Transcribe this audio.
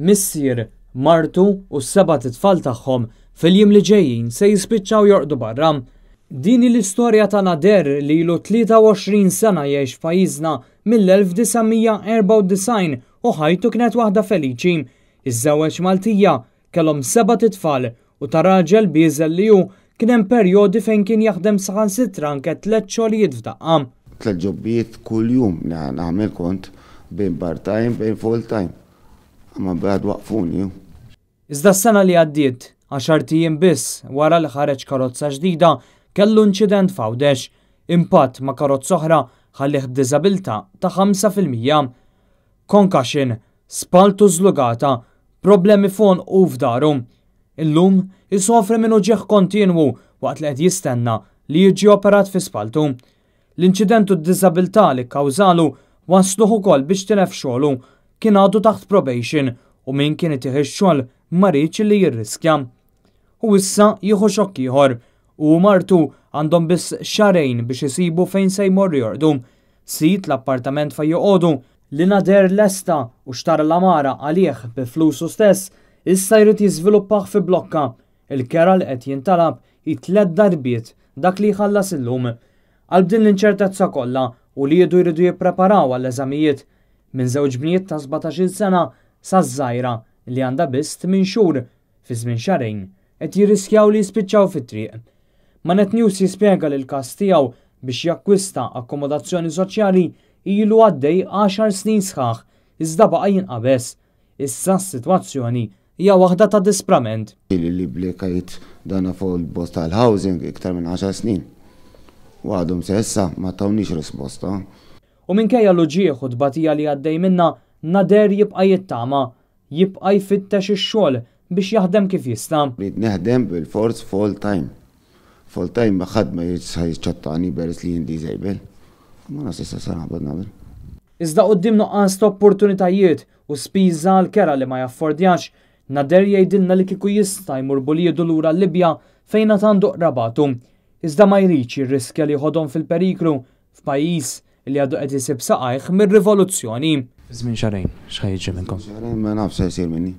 missier, martu u s-7 tfal tagħhom fil-jiem li ġejjin se jispiċċaw jorqdu barra. Din l-istorja ta' Nader li ilu 23 sena jgħix f'pajjiżna mill-1994 u ħajtu kienet waħda feliċi. Iż-żewġ Maltija kellhom 7 tfal u ta' raġel bieżel li hu kien hemm perjodi fejn kien jaħdem saħansitra anke 3 xogħlijiet f'daqqa. 3 ġobbijiet kuljum nagħmel kont bejn part-time bejn full-time. Ma bad waqfuni. Iżda s-sena li għaddiet 10 ijiem biss wara li ħareġ karozza ġdida kellu inċident f'Għawdex, impatt ma' karozza oħra ħallih b'diżabilità ta' 5%. Concussion, spaltu żlugata, problemi fon u f'daru. Illum isofri minn uġieħ kontinwu waqt li qed jistenna li jiġi operat fi spaltu. L-inċident u d-diżabilità li kkawżalu wasluh ukoll biex tilef xogħlu, kien għadu taħt probation u min kien itieħ ix-xogħol ma rridx li jirriskja. U issa jieħu xokk ieħor u martu għandhom biss xarejn biex isibu fejn se jmorru jorqdu. Sit l-appartament fejn joqogħdu li Nader lesta u xtara l-amara għalih bi flusu stess issa jrid jiżviluppah fi blokka. Il-kera li qed jintalab 3 darbiet dak li jħallas illum. Għal din l-inċertezza kollha u li jridu jippreparaw għall-eżamijiet minn żewġ bniet ta' 17 sena sa' żgħira li għandha biss 8 xhur fi żmien xarejn qed jirriskjaw li jispiċċaw fit-triq. Manet News jispjega li l-każ tiegħu biex jakkwista akkomodazzjoni soċjali ilu għaddej 10 snin sħaħ iżda baqa' jinqabes. Issa s-sitwazzjoni hija waħda ta' disprament. Li blekajt dana fuq il-post tal-housing iktar minn 10 snin. U għadhom se issa ma tawniex risposta. U minkejja l-uġieħ u tbatija li għaddej minna, Nader jibqa' jittama, jibqa' jfittex ix-xogħol biex jaħdem kif jista'. Rid neħdem bil-fors full-time. Full-time ma ħadd ma jiċċattani beres li jien diżejbel. Ma nafx issa sa naħbad nagħmel. Iżda quddiem nuqqas ta' opportunitajiet u spiża l-kera li ma jaffordjax, Nader jgħidilna li kieku jista' jmur buliedu lura l-Libja fejn għad għandu qrabatu. Iżda ma jridx jirriskja li jħodhom fil-periklu f'pajjiż li għadu qed isib saqajh mir-rivoluzzjoni. Żmien xarejn, x'ħajjiġi minnkom? Xarejn ma nafx se jsir minni.